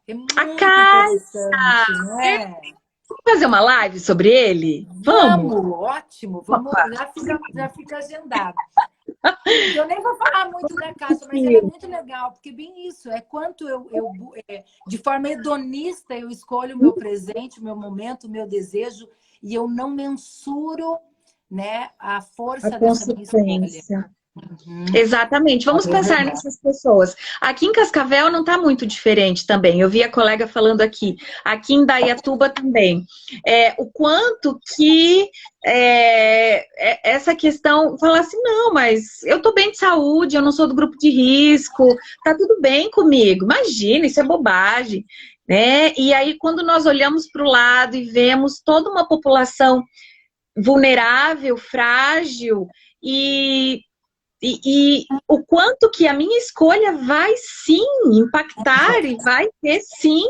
É muito interessante, né? Vamos fazer uma live sobre ele? Vamos, ótimo. Vamos, já fica agendado. Eu nem vou falar muito da Caixa, mas ela é muito legal, porque bem isso, é quanto de forma hedonista, eu escolho o meu presente, o meu momento, o meu desejo, e eu não mensuro, né, a força dessa minha escolha. Exatamente. Vamos pensar nessas pessoas. Aqui em Cascavel não está muito diferente também. Eu vi a colega falando aqui. Aqui em Indaiatuba também. O quanto que essa questão... Falar assim, não, mas eu estou bem de saúde, eu não sou do grupo de risco, tá tudo bem comigo. Imagina, isso é bobagem. Né? E aí, quando nós olhamos para o lado e vemos toda uma população vulnerável, frágil e o quanto que a minha escolha vai sim impactar e vai ter sim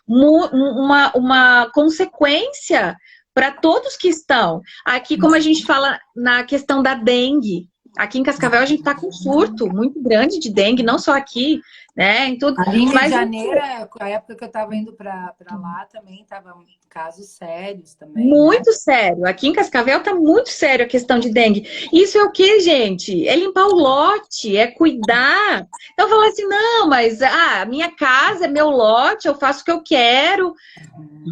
uma consequência para todos que estão. Aqui, como a gente fala na questão da dengue, aqui em Cascavel a gente está com um surto muito grande de dengue, não só aqui, né? Em tudo. Ali em Rio de Janeiro, a época que eu estava indo para lá também, estava casos sérios também. Muito sério. Aqui em Cascavel está muito sério a questão de dengue. Isso é o que, gente? É limpar o lote, é cuidar. Então, falar assim, não, mas minha casa é meu lote, eu faço o que eu quero.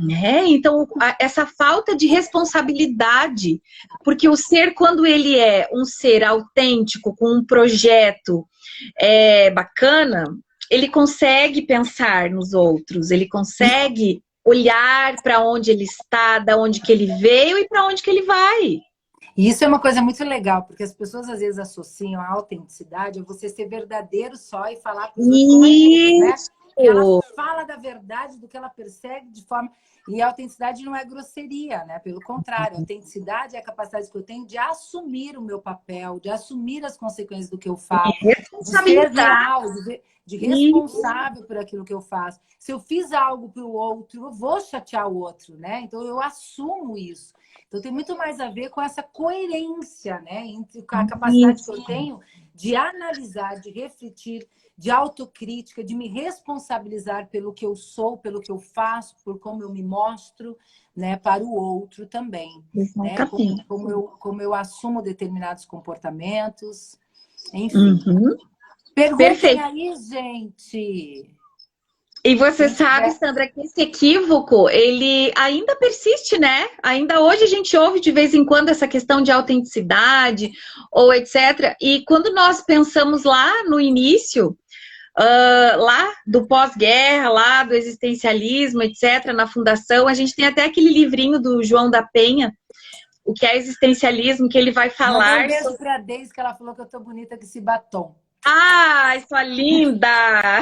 Né? Então, essa falta de responsabilidade, porque o ser, quando ele é um ser autêntico, com um projeto bacana, ele consegue pensar nos outros, ele consegue olhar para onde ele está, da onde que ele veio e para onde que ele vai. E isso é uma coisa muito legal, porque as pessoas às vezes associam a autenticidade a você ser verdadeiro só e falar para os outros como é, né? ela fala da verdade, do que ela persegue de forma... E a autenticidade não é grosseria, né? Pelo contrário, a autenticidade é a capacidade que eu tenho de assumir o meu papel, de assumir as consequências do que eu faço, de ser real, de responsável por aquilo que eu faço. Se eu fiz algo para o outro, eu vou chatear o outro, né? Então eu assumo isso. Então tem muito mais a ver com essa coerência, né? Entre a capacidade que eu tenho de analisar, de refletir, de autocrítica, de me responsabilizar pelo que eu sou, pelo que eu faço, por como eu me mostro, né, para o outro também. Né? Como eu assumo determinados comportamentos. Enfim. Perguntem Perfeito. aí, gente. E você sabe, Sandra, que esse equívoco, ele ainda persiste, né? Ainda hoje a gente ouve de vez em quando essa questão de autenticidade ou etc. E quando nós pensamos lá no início, lá do pós-guerra, lá do existencialismo, etc., na fundação, a gente tem até aquele livrinho do João da Penha, o que é existencialismo, que ele vai falar... Manda um beijo para a Deise, que ela falou que eu tô bonita com esse batom. Ai, sua linda!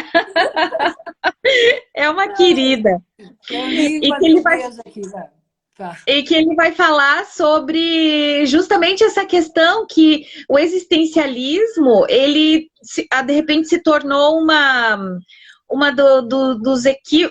É uma querida. E que ele vai... aqui, né? Tá. E que ele vai falar sobre justamente essa questão que o existencialismo, ele de repente se tornou uma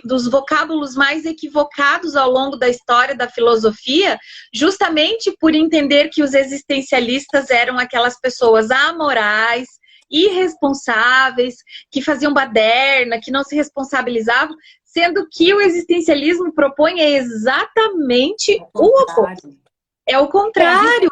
dos vocábulos mais equivocados ao longo da história da filosofia, justamente por entender que os existencialistas eram aquelas pessoas amorais, irresponsáveis, que faziam baderna, que não se responsabilizavam, sendo que o existencialismo propõe exatamente o oposto. É o contrário.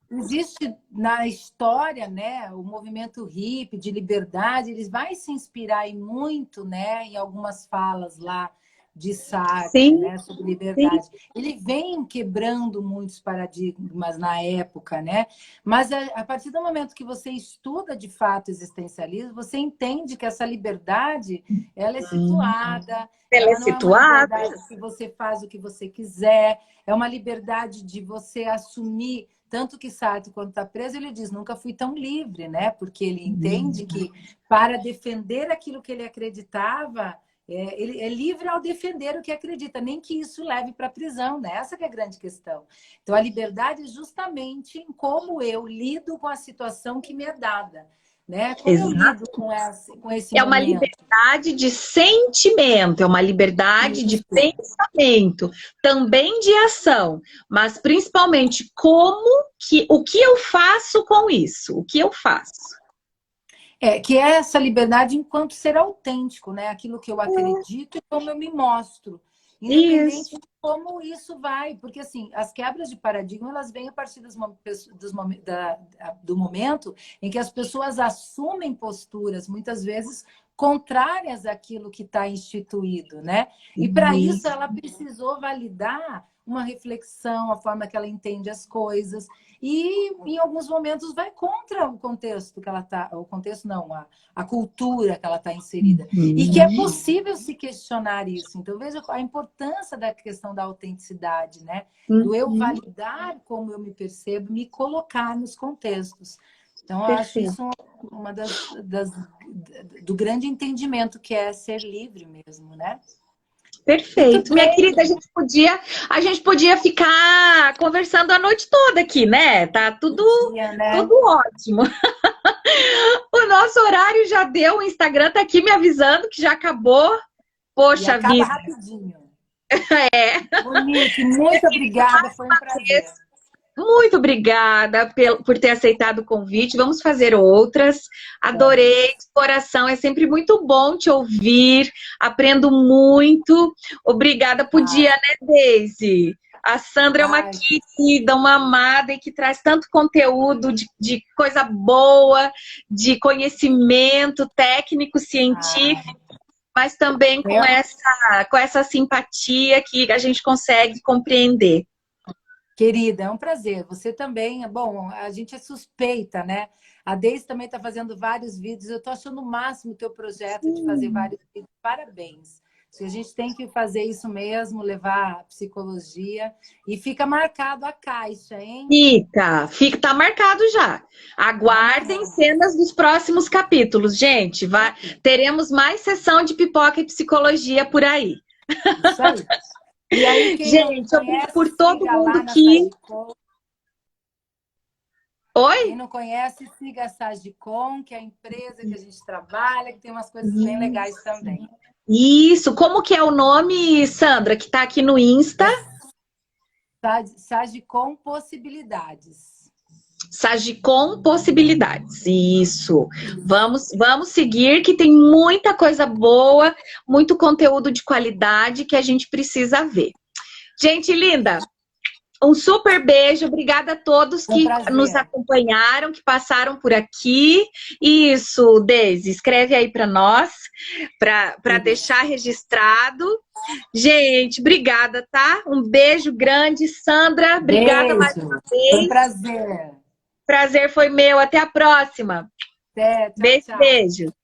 Existe na história, né, o movimento hippie de liberdade, eles vai se inspirar muito, né, em algumas falas lá de Sartre, né, sobre liberdade. Sim. Ele vem quebrando muitos paradigmas na época, né? Mas a partir do momento que você estuda de fato existencialismo, você entende que essa liberdade, ela é situada. Ela é situada. É uma liberdade que você faz o que você quiser, é uma liberdade de você assumir. Tanto que Sartre, quando está preso, ele diz, nunca fui tão livre, né? Porque ele entende que para defender aquilo que ele acreditava, ele é livre ao defender o que acredita, nem que isso leve para a prisão, né? Essa que é a grande questão. Então, a liberdade é justamente em como eu lido com a situação que me é dada, né? Como eu lido com esse momento. Uma liberdade de sentimento, é uma liberdade de pensamento, também de ação, mas principalmente o que eu faço com isso, o que eu faço. Que é essa liberdade enquanto ser autêntico, né? Aquilo que eu acredito e como eu me mostro. Independente de como isso vai. Porque, assim, as quebras de paradigma, elas vêm a partir do momento em que as pessoas assumem posturas, muitas vezes, contrárias àquilo que está instituído, né? E, para isso, ela precisou validar uma reflexão, a forma que ela entende as coisas. E, em alguns momentos, vai contra o contexto que ela está... O contexto não, a cultura que ela está inserida. E que é possível se questionar isso. Então, veja a importância da questão da autenticidade, né? Do eu validar como eu me percebo, me colocar nos contextos. Então, eu acho isso uma do grande entendimento que é ser livre mesmo, né? Perfeito. Minha querida, a gente podia ficar conversando a noite toda aqui, né? Tá tudo ótimo. O nosso horário já deu, o Instagram tá aqui me avisando que já acabou. Poxa vida. Acaba rapidinho. Monique, muito obrigada, foi um prazer. Muito obrigada por ter aceitado o convite. Vamos fazer outras. Adorei, de coração. É sempre muito bom te ouvir. Aprendo muito. Obrigada por dia, né, Deise? A Sandra é uma querida, uma amada e que traz tanto conteúdo de coisa boa, de conhecimento técnico, científico, mas também com essa simpatia que a gente consegue compreender. Querida, é um prazer. Você também, bom, a gente é suspeita, né? A Deise também está fazendo vários vídeos. Eu estou achando o máximo o teu projeto de fazer vários vídeos. Parabéns. A gente tem que fazer isso mesmo, levar a psicologia. E fica marcado a caixa, hein? Fica, tá marcado já. Aguardem cenas dos próximos capítulos, gente. Teremos mais sessão de pipoca e psicologia por aí. Isso aí. E aí, quem gente, não obrigado conhece, por todo mundo que... Quem não conhece, siga a Sagicom, que é a empresa que a gente trabalha, que tem umas coisas bem legais também. Isso, como que é o nome, Sandra, que tá aqui no Insta? Sagicom Possibilidades. Sagicom Possibilidades, isso. Vamos seguir, que tem muita coisa boa, muito conteúdo de qualidade que a gente precisa ver. Gente linda, um super beijo, obrigada a todos que nos acompanharam, que passaram por aqui. Isso, Deise, escreve aí para nós, para deixar registrado. Gente, obrigada, tá? Um beijo grande, Sandra, obrigada mais uma vez. Foi um prazer. Prazer foi meu, até a próxima. Até, tchau, Beijo, tchau. beijo.